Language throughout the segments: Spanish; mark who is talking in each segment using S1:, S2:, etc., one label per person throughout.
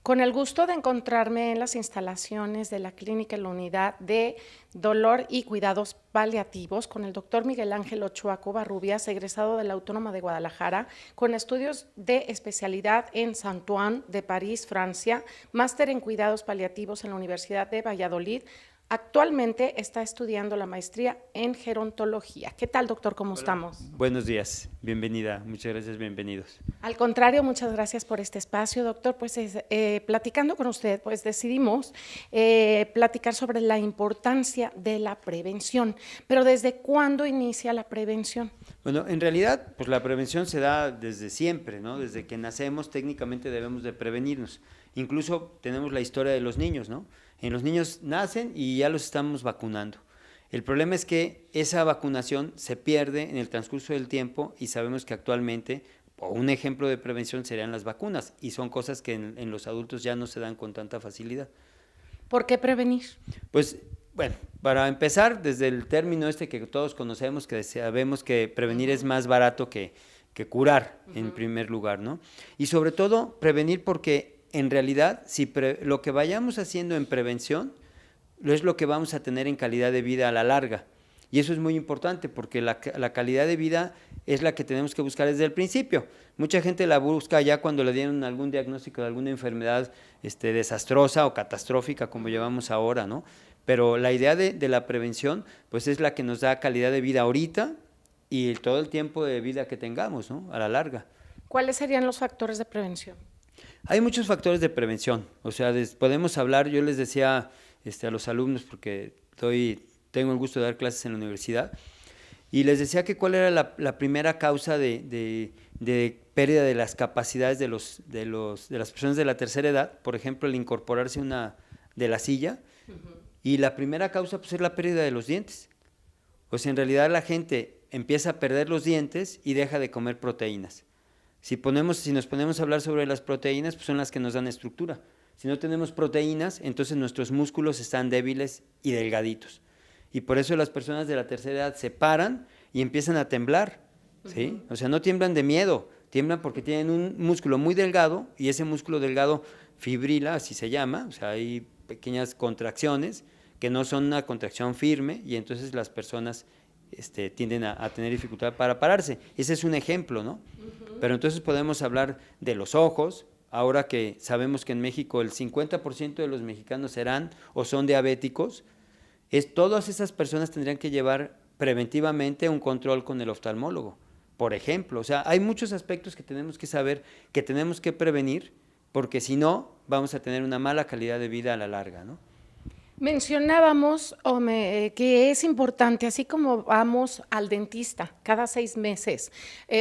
S1: Con el gusto de encontrarme en las instalaciones de la clínica en la unidad de dolor y cuidados paliativos con el doctor Miguel Ángel Ochoa Covarrubias, egresado de la Autónoma de Guadalajara, con estudios de especialidad en Saint-Ouen de París, Francia, máster en cuidados paliativos en la Universidad de Valladolid. Actualmente está estudiando la maestría en gerontología. ¿Qué tal, doctor? ¿Cómo
S2: Hola,
S1: estamos?
S2: buenos días, bienvenida, muchas gracias, bienvenidos.
S1: Al contrario, muchas gracias por este espacio, doctor. Pues platicando con usted, pues decidimos platicar sobre la importancia de la prevención. Pero ¿desde cuándo inicia la prevención?
S2: Bueno, en realidad, pues la prevención se da desde siempre, ¿no? Desde que nacemos técnicamente debemos de prevenirnos. Incluso tenemos la historia de los niños, ¿no? En los niños nacen y ya los estamos vacunando. El problema es que esa vacunación se pierde en el transcurso del tiempo y sabemos que actualmente, o un ejemplo de prevención serían las vacunas, y son cosas que en los adultos ya no se dan con tanta facilidad.
S1: ¿Por qué prevenir?
S2: Pues bueno, para empezar, desde el término este que todos conocemos, que sabemos que prevenir es más barato que curar, en primer lugar, ¿no? Y sobre todo, prevenir porque en realidad, si lo que vayamos haciendo en prevención, es lo que vamos a tener en calidad de vida a la larga. Y eso es muy importante porque la calidad de vida es la que tenemos que buscar desde el principio. Mucha gente la busca ya cuando le dieron algún diagnóstico de alguna enfermedad desastrosa o catastrófica como llevamos ahora, ¿no? Pero la idea de la prevención pues es la que nos da calidad de vida ahorita y todo el tiempo de vida que tengamos, ¿no? A la larga.
S1: ¿Cuáles serían los factores de prevención?
S2: Hay muchos factores de prevención, o sea, podemos hablar, yo les decía a los alumnos, porque tengo el gusto de dar clases en la universidad, y les decía que cuál era la primera causa de pérdida de las capacidades de las personas de la tercera edad, por ejemplo, el incorporarse de la silla, y la primera causa pues es la pérdida de los dientes. O sea, en realidad la gente empieza a perder los dientes y deja de comer proteínas. Si nos ponemos a hablar sobre las proteínas, pues son las que nos dan estructura. Si no tenemos proteínas, entonces nuestros músculos están débiles y delgaditos. Y por eso las personas de la tercera edad se paran y empiezan a temblar, ¿sí? O sea, no tiemblan de miedo, tiemblan porque tienen un músculo muy delgado y ese músculo delgado fibrila, así se llama, o sea, hay pequeñas contracciones que no son una contracción firme y entonces las personas tienden a tener dificultad para pararse. Ese es un ejemplo, ¿no? Pero entonces podemos hablar de los ojos, ahora que sabemos que en México el 50% de los mexicanos serán o son diabéticos, todas esas personas tendrían que llevar preventivamente un control con el oftalmólogo, por ejemplo. O sea, hay muchos aspectos que tenemos que saber, que tenemos que prevenir, porque si no, vamos a tener una mala calidad de vida a la larga, ¿no?
S1: Mencionábamos que es importante, así como vamos al dentista cada 6 meses,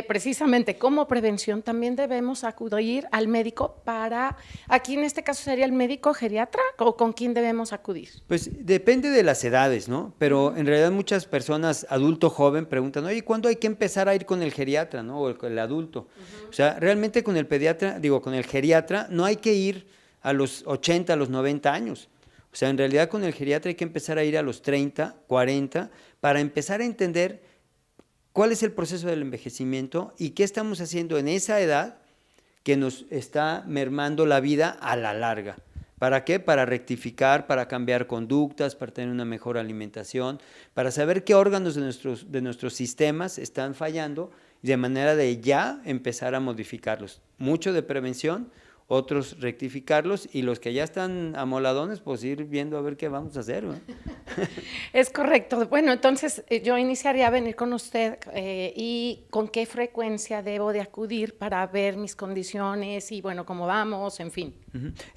S1: precisamente como prevención, también debemos acudir al médico aquí en este caso sería el médico geriatra, ¿o con quién debemos acudir?
S2: Pues depende de las edades, ¿no? Pero en realidad muchas personas, adulto joven, preguntan, oye, ¿cuándo hay que empezar a ir con el geriatra, ¿no? O el adulto. O sea, realmente con con el geriatra no hay que ir a los 80, a los 90 años. O sea, en realidad con el geriatra hay que empezar a ir a los 30, 40, para empezar a entender cuál es el proceso del envejecimiento y qué estamos haciendo en esa edad que nos está mermando la vida a la larga. ¿Para qué? Para rectificar, para cambiar conductas, para tener una mejor alimentación, para saber qué órganos de nuestros sistemas están fallando y de manera de ya empezar a modificarlos. Mucho de prevención, otros rectificarlos y los que ya están amoladones, pues ir viendo a ver qué vamos a hacer, ¿no?
S1: Es correcto. Bueno, entonces yo iniciaría a venir con usted y con qué frecuencia debo de acudir para ver mis condiciones y bueno, cómo vamos, en fin.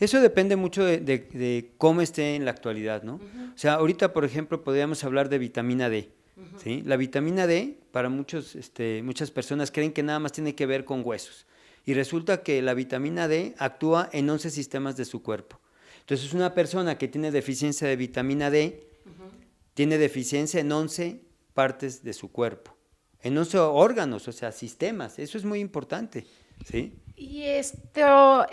S2: Eso depende mucho de cómo esté en la actualidad, ¿no? O sea, ahorita, por ejemplo, podríamos hablar de vitamina D, ¿sí? La vitamina D, para muchas personas creen que nada más tiene que ver con huesos. Y resulta que la vitamina D actúa en 11 sistemas de su cuerpo. Entonces, una persona que tiene deficiencia de vitamina D, tiene deficiencia en 11 partes de su cuerpo, en 11 órganos, o sea, sistemas. Eso es muy importante, ¿sí?
S1: ¿Y esto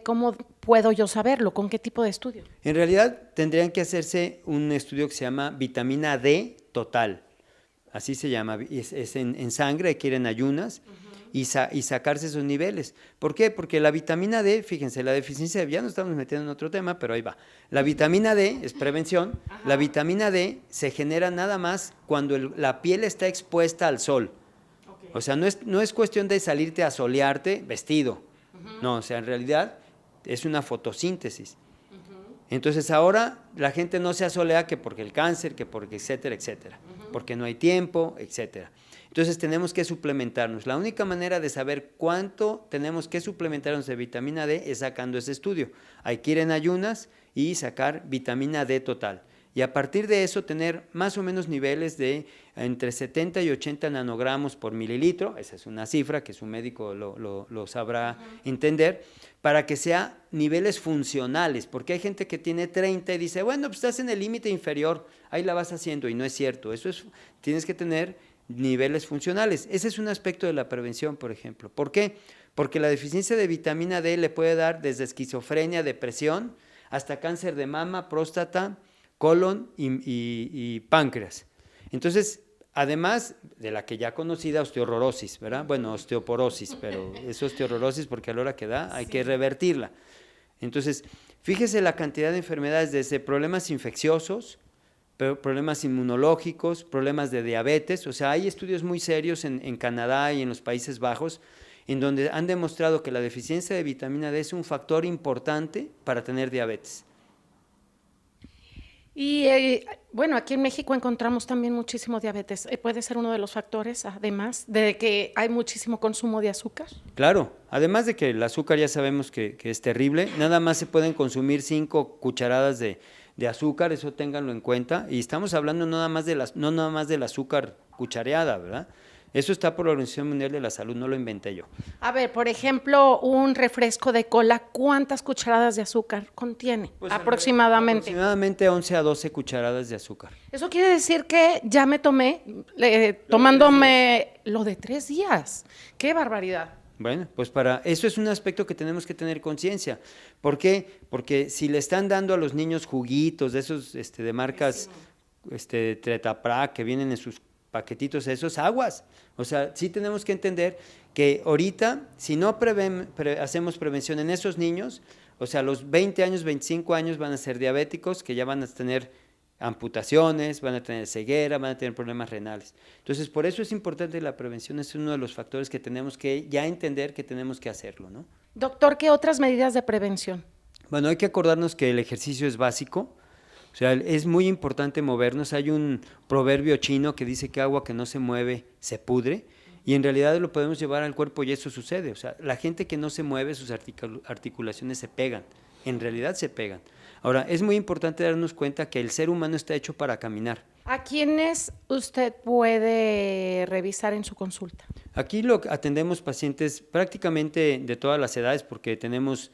S1: cómo puedo yo saberlo? ¿Con qué tipo de estudio?
S2: En realidad, tendrían que hacerse un estudio que se llama vitamina D total. Así se llama, es en sangre, hay que ir en ayunas. y sacarse esos niveles. ¿Por qué? Porque la vitamina D, fíjense, la deficiencia de, ya nos estamos metiendo en otro tema, pero ahí va. La vitamina D es prevención. Ajá. La vitamina D se genera nada más cuando la piel está expuesta al sol. Okay. O sea, no es cuestión de salirte a solearte vestido. No, o sea, en realidad es una fotosíntesis. Entonces ahora la gente no se asolea que porque el cáncer, que porque etcétera, etcétera, porque no hay tiempo, etcétera. Entonces tenemos que suplementarnos. La única manera de saber cuánto tenemos que suplementarnos de vitamina D es sacando ese estudio. Hay que ir en ayunas y sacar vitamina D total. Y a partir de eso tener más o menos niveles de entre 70 y 80 nanogramos por mililitro, esa es una cifra que su médico lo sabrá entender, para que sea niveles funcionales, porque hay gente que tiene 30 y dice, bueno, pues estás en el límite inferior, ahí la vas haciendo, y no es cierto, tienes que tener niveles funcionales. Ese es un aspecto de la prevención, por ejemplo. ¿Por qué? Porque la deficiencia de vitamina D le puede dar desde esquizofrenia, depresión, hasta cáncer de mama, próstata, colon y páncreas. Entonces, además de la que ya conocida osteoporosis, ¿verdad? Bueno, osteoporosis, pero es osteoporosis porque a la hora que da hay que revertirla. Entonces, fíjese la cantidad de enfermedades desde problemas infecciosos, problemas inmunológicos, problemas de diabetes. O sea, hay estudios muy serios en Canadá y en los Países Bajos en donde han demostrado que la deficiencia de vitamina D es un factor importante para tener diabetes.
S1: Y bueno, aquí en México encontramos también muchísimo diabetes. ¿Puede ser uno de los factores, además de que hay muchísimo consumo de azúcar?
S2: Claro, además de que el azúcar ya sabemos que es terrible, nada más se pueden consumir 5 cucharadas de azúcar, eso ténganlo en cuenta, y estamos hablando no nada más del azúcar cuchareada, ¿verdad? Eso está por la Organización Mundial de la Salud, no lo inventé yo.
S1: A ver, por ejemplo, un refresco de cola, ¿cuántas cucharadas de azúcar contiene? Pues aproximadamente.
S2: Aproximadamente 11 a 12 cucharadas de azúcar.
S1: Eso quiere decir que ya me tomé, tomándome lo de 3 días. ¡Qué barbaridad!
S2: Bueno, pues para eso es un aspecto que tenemos que tener conciencia. ¿Por qué? Porque si le están dando a los niños juguitos de esos de marcas Tetra Pak que vienen en sus paquetitos esos, aguas. O sea, sí tenemos que entender que ahorita, si no hacemos prevención en esos niños, o sea, a los 20 años, 25 años van a ser diabéticos, que ya van a tener amputaciones, van a tener ceguera, van a tener problemas renales. Entonces, por eso es importante la prevención, es uno de los factores que tenemos que ya entender que tenemos que hacerlo, ¿no?
S1: Doctor, ¿qué otras medidas de prevención?
S2: Bueno, hay que acordarnos que el ejercicio es básico. O sea, es muy importante movernos. Hay un proverbio chino que dice que agua que no se mueve se pudre, y en realidad lo podemos llevar al cuerpo y eso sucede. O sea, la gente que no se mueve, sus articulaciones se pegan, en realidad se pegan. Ahora, es muy importante darnos cuenta que el ser humano está hecho para caminar.
S1: ¿A quiénes usted puede revisar en su consulta?
S2: Aquí atendemos pacientes prácticamente de todas las edades, porque tenemos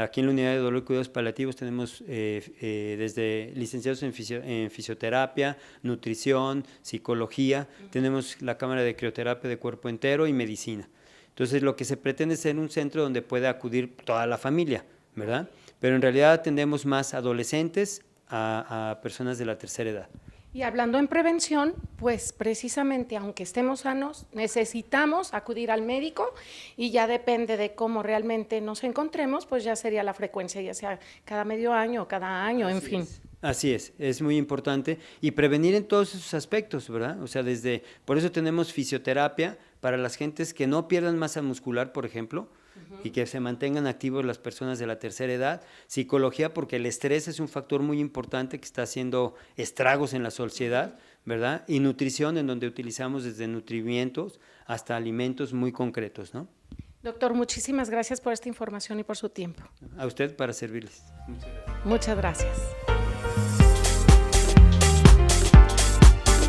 S2: aquí en la unidad de dolor y cuidados paliativos tenemos desde licenciados en fisioterapia, nutrición, psicología, tenemos la cámara de crioterapia de cuerpo entero y medicina. Entonces lo que se pretende es ser un centro donde pueda acudir toda la familia, ¿verdad? Pero en realidad atendemos más adolescentes a personas de la tercera edad.
S1: Y hablando en prevención, pues precisamente aunque estemos sanos, necesitamos acudir al médico y ya depende de cómo realmente nos encontremos, pues ya sería la frecuencia, ya sea cada medio año o cada año, en fin.
S2: Así es muy importante y prevenir en todos esos aspectos, ¿verdad? O sea, por eso tenemos fisioterapia para las gentes que no pierdan masa muscular, por ejemplo, y que se mantengan activos las personas de la tercera edad, psicología porque el estrés es un factor muy importante que está haciendo estragos en la sociedad, ¿verdad? Y nutrición, en donde utilizamos desde nutrimientos hasta alimentos muy concretos, ¿no?
S1: Doctor, muchísimas gracias por esta información y por su tiempo.
S2: A usted para servirles.
S1: Muchas gracias.